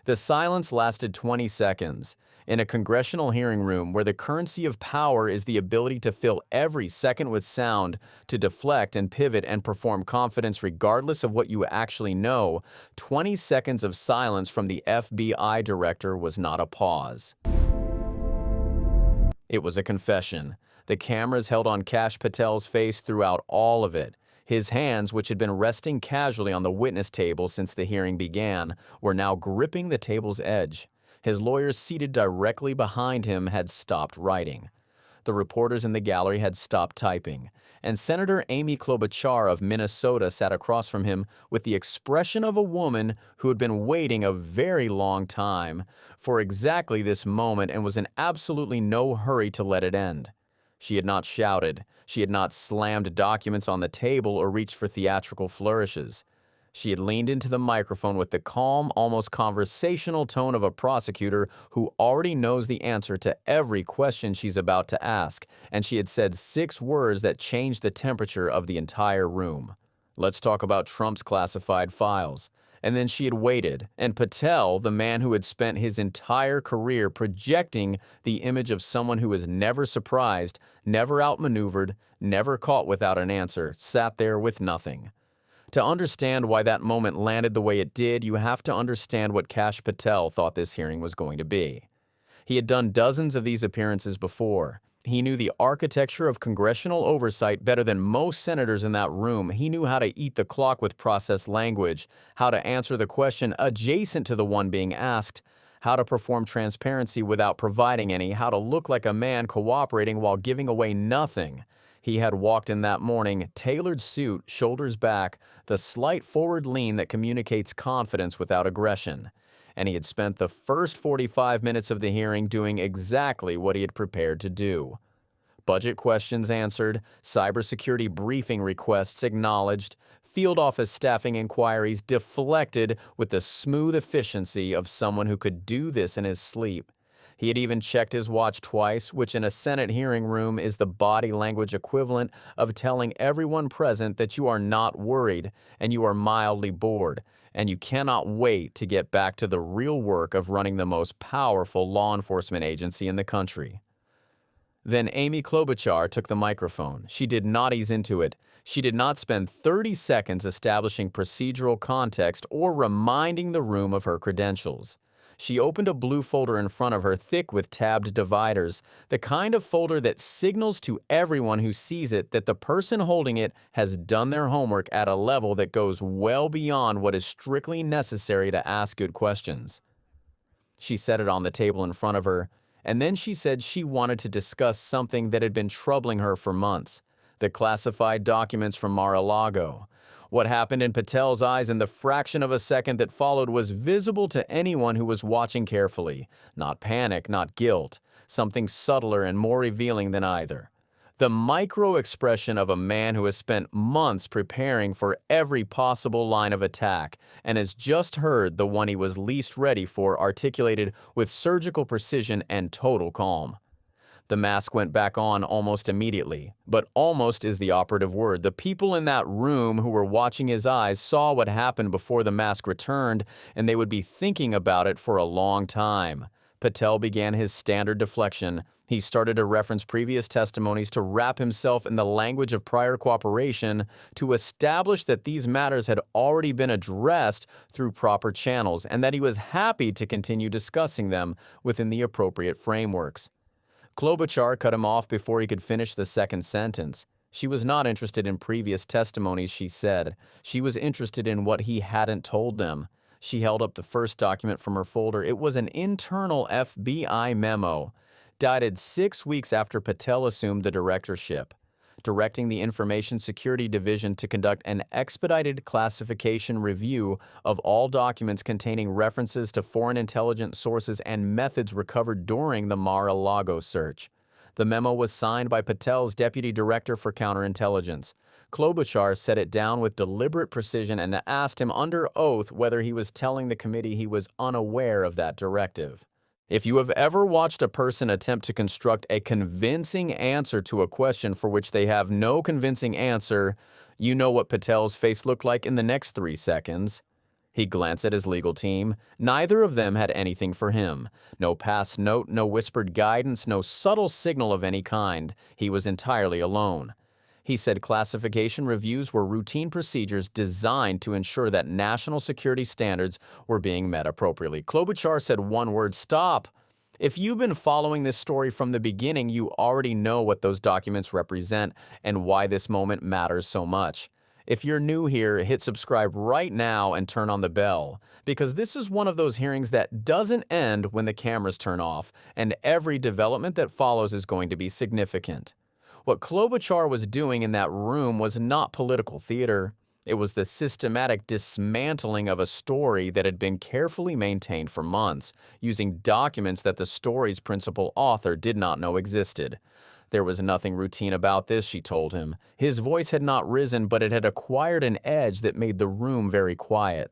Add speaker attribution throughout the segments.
Speaker 1: The silence lasted 20 seconds. In a congressional hearing room where the currency of power is the ability to fill every second with sound, to deflect and pivot and perform confidence regardless of what you actually know, 20 seconds of silence from the FBI director was not a pause. It was a confession. The cameras held on Kash Patel's face throughout all of it. His hands, which had been resting casually on the witness table since the hearing began, were now gripping the table's edge. His lawyers seated directly behind him had stopped writing. The reporters in the gallery had stopped typing, and Senator Amy Klobuchar of Minnesota sat across from him with the expression of a woman who had been waiting a very long time for exactly this moment and was in absolutely no hurry to let it end. She had not shouted, she had not slammed documents on the table or reached for theatrical flourishes. She had leaned into the microphone with the calm, almost conversational tone of a prosecutor who already knows the answer to every question she's about to ask, and she had said 6 words that changed the temperature of the entire room. Let's talk about Trump's classified files. And then she had waited, and Patel, the man who had spent his entire career projecting the image of someone who was never surprised, never outmaneuvered, never caught without an answer, sat there with nothing. To understand why that moment landed the way it did, you have to understand what Kash Patel thought this hearing was going to be. He had done dozens of these appearances before. He knew the architecture of congressional oversight better than most senators in that room. He knew how to eat the clock with processed language, how to answer the question adjacent to the one being asked, how to perform transparency without providing any, how to look like a man cooperating while giving away nothing. He had walked in that morning, tailored suit, shoulders back, the slight forward lean that communicates confidence without aggression. And he had spent the first 45 minutes of the hearing doing exactly what he had prepared to do. Budget questions answered, cybersecurity briefing requests acknowledged, field office staffing inquiries deflected with the smooth efficiency of someone who could do this in his sleep. He had even checked his watch twice, which in a Senate hearing room is the body language equivalent of telling everyone present that you are not worried and you are mildly bored, and you cannot wait to get back to the real work of running the most powerful law enforcement agency in the country. Then Amy Klobuchar took the microphone. She did not ease into it. She did not spend 30 seconds establishing procedural context or reminding the room of her credentials. She opened a blue folder in front of her, thick with tabbed dividers, the kind of folder that signals to everyone who sees it that the person holding it has done their homework at a level that goes well beyond what is strictly necessary to ask good questions. She set it on the table in front of her, and then she said she wanted to discuss something that had been troubling her for months, the classified documents from Mar-a-Lago. What happened in Patel's eyes in the fraction of a second that followed was visible to anyone who was watching carefully. Not panic, not guilt. Something subtler and more revealing than either. The micro-expression of a man who has spent months preparing for every possible line of attack and has just heard the one he was least ready for articulated with surgical precision and total calm. The mask went back on almost immediately, but almost is the operative word. The people in that room who were watching his eyes saw what happened before the mask returned, and they would be thinking about it for a long time. Patel began his standard deflection. He started to reference previous testimonies to wrap himself in the language of prior cooperation to establish that these matters had already been addressed through proper channels and that he was happy to continue discussing them within the appropriate frameworks. Klobuchar cut him off before he could finish the second sentence. She was not interested in previous testimonies, she said. She was interested in what he hadn't told them. She held up the first document from her folder. It was an internal FBI memo, dated 6 weeks after Patel assumed the directorship, directing the Information Security Division to conduct an expedited classification review of all documents containing references to foreign intelligence sources and methods recovered during the Mar-a-Lago search. The memo was signed by Patel's Deputy Director for Counterintelligence. Klobuchar set it down with deliberate precision and asked him under oath whether he was telling the committee he was unaware of that directive. If you have ever watched a person attempt to construct a convincing answer to a question for which they have no convincing answer, you know what Patel's face looked like in the next 3 seconds. He glanced at his legal team. Neither of them had anything for him. No past note, no whispered guidance, no subtle signal of any kind. He was entirely alone. He said classification reviews were routine procedures designed to ensure that national security standards were being met appropriately. Klobuchar said one word: stop. If you've been following this story from the beginning, you already know what those documents represent and why this moment matters so much. If you're new here, hit subscribe right now and turn on the bell, because this is one of those hearings that doesn't end when the cameras turn off, and every development that follows is going to be significant. What Klobuchar was doing in that room was not political theater. It was the systematic dismantling of a story that had been carefully maintained for months, using documents that the story's principal author did not know existed. There was nothing routine about this, she told him. His voice had not risen, but it had acquired an edge that made the room very quiet.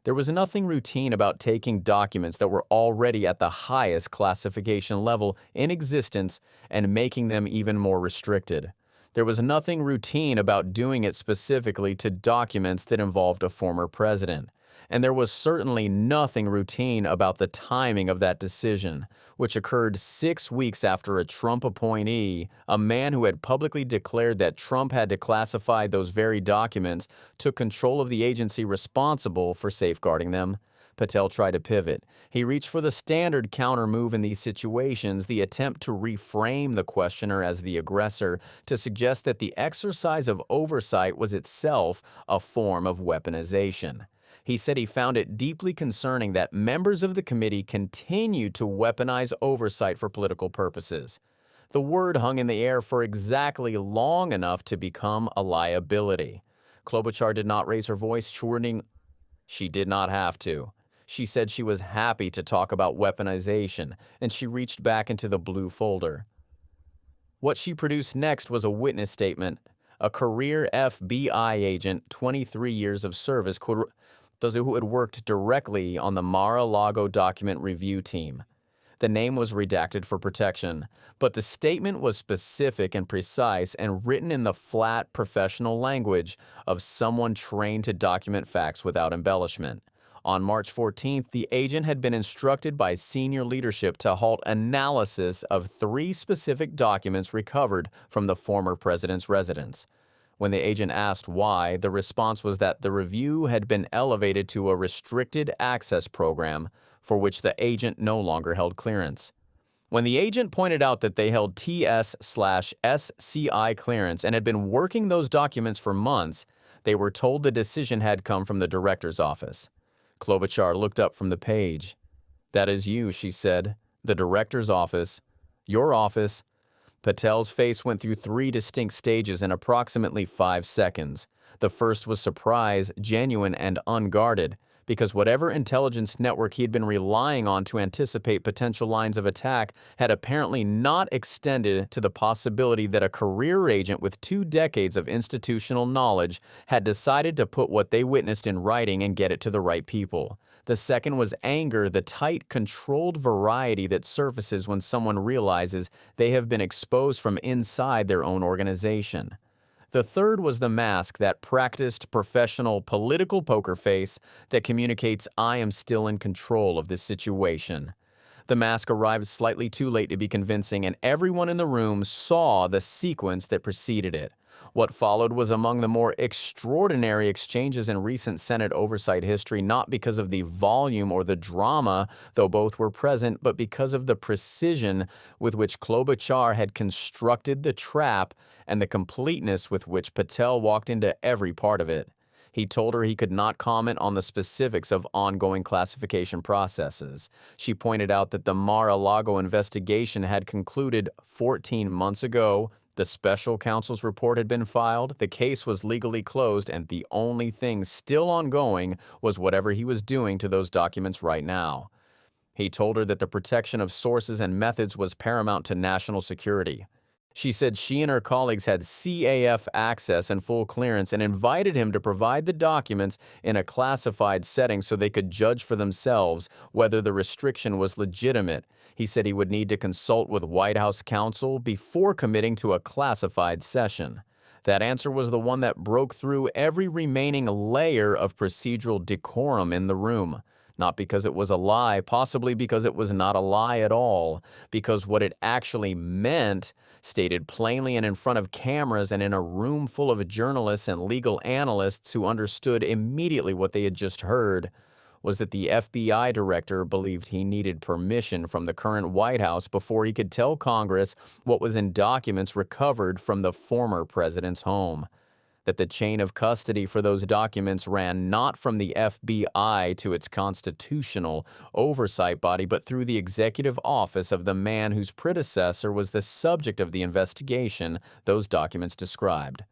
Speaker 1: There was nothing routine about taking documents that were already at the highest classification level in existence and making them even more restricted. There was nothing routine about doing it specifically to documents that involved a former president. And there was certainly nothing routine about the timing of that decision, which occurred 6 weeks after a Trump appointee, a man who had publicly declared that Trump had declassified those very documents, took control of the agency responsible for safeguarding them. Patel tried to pivot. He reached for the standard counter move in these situations, the attempt to reframe the questioner as the aggressor, to suggest that the exercise of oversight was itself a form of weaponization. He said he found it deeply concerning that members of the committee continued to weaponize oversight for political purposes. The word hung in the air for exactly long enough to become a liability. Klobuchar did not raise her voice, chortling. She did not have to. She said she was happy to talk about weaponization, and she reached back into the blue folder. What she produced next was a witness statement. A career FBI agent, 23 years of service, those who had worked directly on the Mar-a-Lago document review team. The name was redacted for protection, but the statement was specific and precise and written in the flat, professional language of someone trained to document facts without embellishment. On March 14th, the agent had been instructed by senior leadership to halt analysis of 3 specific documents recovered from the former president's residence. When the agent asked why, the response was that the review had been elevated to a restricted access program for which the agent no longer held clearance. When the agent pointed out that they held TS/SCI clearance and had been working those documents for months, they were told the decision had come from the director's office. Klobuchar looked up from the page. "That is you," she said. "The director's office. Your office." Patel's face went through 3 distinct stages in approximately 5 seconds. The first was surprise, genuine and unguarded, because whatever intelligence network he had been relying on to anticipate potential lines of attack had apparently not extended to the possibility that a career agent with 2 decades of institutional knowledge had decided to put what they witnessed in writing and get it to the right people. The second was anger, the tight, controlled variety that surfaces when someone realizes they have been exposed from inside their own organization. The third was the mask, that practiced, professional, political poker face that communicates, "I am still in control of this situation." The mask arrived slightly too late to be convincing, and everyone in the room saw the sequence that preceded it. What followed was among the more extraordinary exchanges in recent Senate oversight history, not because of the volume or the drama, though both were present, but because of the precision with which Klobuchar had constructed the trap and the completeness with which Patel walked into every part of it. He told her he could not comment on the specifics of ongoing classification processes. She pointed out that the Mar-a-Lago investigation had concluded 14 months ago. The special counsel's report had been filed, the case was legally closed, and the only thing still ongoing was whatever he was doing to those documents right now. He told her that the protection of sources and methods was paramount to national security. She said she and her colleagues had CAF access and full clearance and invited him to provide the documents in a classified setting so they could judge for themselves whether the restriction was legitimate. He said he would need to consult with White House counsel before committing to a classified session. That answer was the one that broke through every remaining layer of procedural decorum in the room. Not because it was a lie, possibly because it was not a lie at all, because what it actually meant, stated plainly and in front of cameras and in a room full of journalists and legal analysts who understood immediately what they had just heard, was that the FBI director believed he needed permission from the current White House before he could tell Congress what was in documents recovered from the former president's home. That the chain of custody for those documents ran not from the FBI to its constitutional oversight body, but through the executive office of the man whose predecessor was the subject of the investigation those documents described.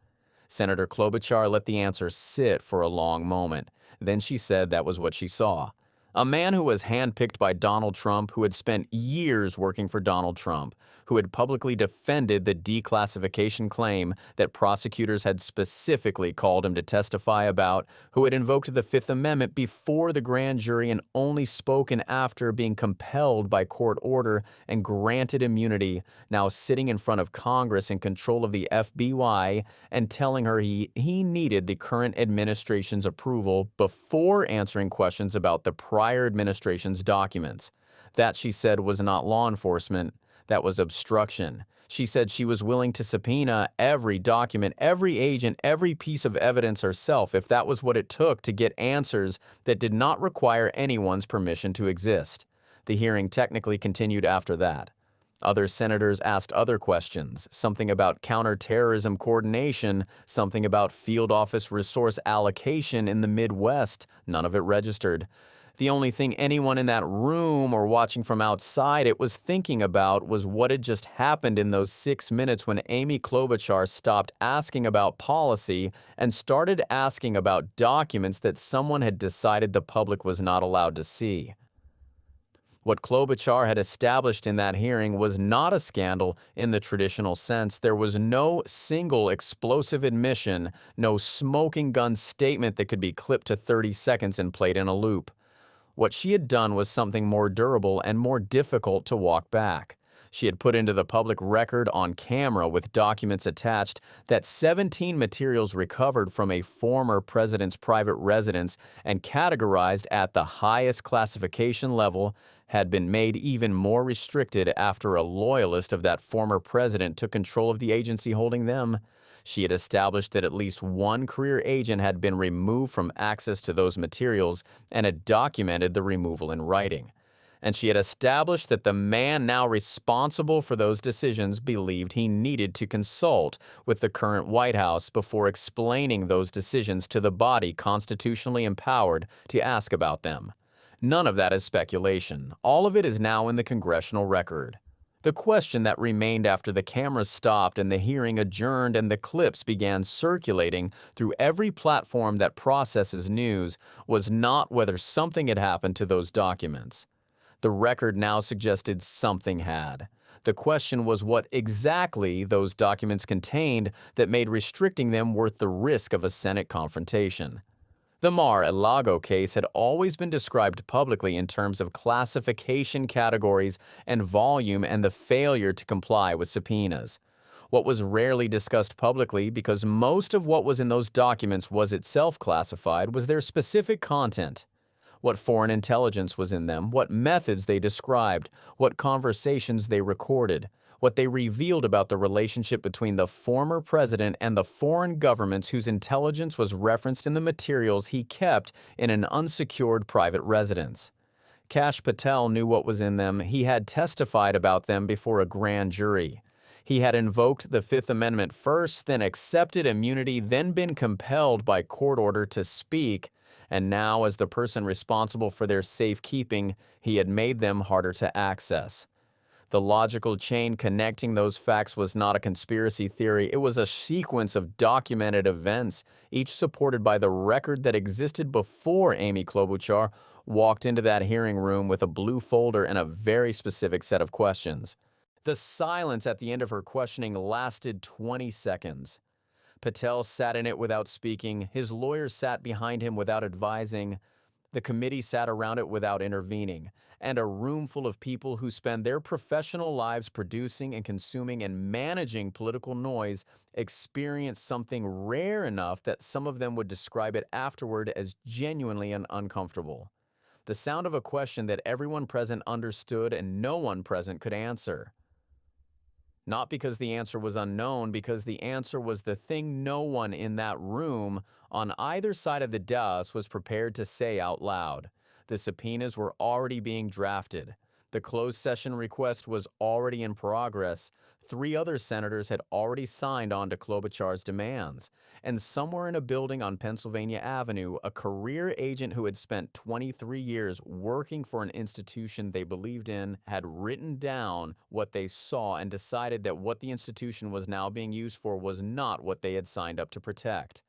Speaker 1: Senator Klobuchar let the answer sit for a long moment. Then she said that was what she saw. A man who was handpicked by Donald Trump, who had spent years working for Donald Trump, who had publicly defended the declassification claim that prosecutors had specifically called him to testify about, who had invoked the Fifth Amendment before the grand jury and only spoken after being compelled by court order and granted immunity, now sitting in front of Congress in control of the FBI and telling her he needed the current administration's approval before answering questions about the prior administration's documents. That, she said, was not law enforcement. That was obstruction. She said she was willing to subpoena every document, every agent, every piece of evidence herself if that was what it took to get answers that did not require anyone's permission to exist. The hearing technically continued after that. Other senators asked other questions, something about counterterrorism coordination, something about field office resource allocation in the Midwest. None of it registered. The only thing anyone in that room or watching from outside it was thinking about was what had just happened in those 6 minutes when Amy Klobuchar stopped asking about policy and started asking about documents that someone had decided the public was not allowed to see. What Klobuchar had established in that hearing was not a scandal in the traditional sense. There was no single explosive admission, no smoking gun statement that could be clipped to 30 seconds and played in a loop. What she had done was something more durable and more difficult to walk back. She had put into the public record on camera with documents attached that 17 materials recovered from a former president's private residence and categorized at the highest classification level had been made even more restricted after a loyalist of that former president took control of the agency holding them. She had established that at least one career agent had been removed from access to those materials and had documented the removal in writing. And she had established that the man now responsible for those decisions believed he needed to consult with the current White House before explaining those decisions to the body constitutionally empowered to ask about them. None of that is speculation. All of it is now in the congressional record. The question that remained after the cameras stopped and the hearing adjourned and the clips began circulating through every platform that processes news was not whether something had happened to those documents. The record now suggested something had. The question was what exactly those documents contained that made restricting them worth the risk of a Senate confrontation. The Mar-a-Lago case had always been described publicly in terms of classification categories and volume and the failure to comply with subpoenas. What was rarely discussed publicly, because most of what was in those documents was itself classified, was their specific content. What foreign intelligence was in them, what methods they described, what conversations they recorded, what they revealed about the relationship between the former president and the foreign governments whose intelligence was referenced in the materials he kept in an unsecured private residence. Kash Patel knew what was in them. He had testified about them before a grand jury. He had invoked the Fifth Amendment first, then accepted immunity, then been compelled by court order to speak, and now, as the person responsible for their safekeeping, he had made them harder to access. The logical chain connecting those facts was not a conspiracy theory. It was a sequence of documented events, each supported by the record that existed before Amy Klobuchar walked into that hearing room with a blue folder and a very specific set of questions. The silence at the end of her questioning lasted 20 seconds. Patel sat in it without speaking. His lawyers sat behind him without advising. The committee sat around it without intervening, and a room full of people who spend their professional lives producing and consuming and managing political noise experienced something rare enough that some of them would describe it afterward as genuinely uncomfortable. The sound of a question that everyone present understood and no one present could answer. Not because the answer was unknown, because the answer was the thing no one in that room on either side of the dais was prepared to say out loud. The subpoenas were already being drafted. The closed session request was already in progress. 3 other senators had already signed on to Klobuchar's demands. And somewhere in a building on Pennsylvania Avenue, a career agent who had spent 23 years working for an institution they believed in had written down what they saw and decided that what the institution was now being used for was not what they had signed up to protect.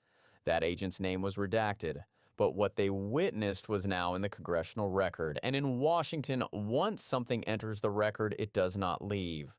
Speaker 1: That agent's name was redacted. But what they witnessed was now in the congressional record. And in Washington, once something enters the record, it does not leave.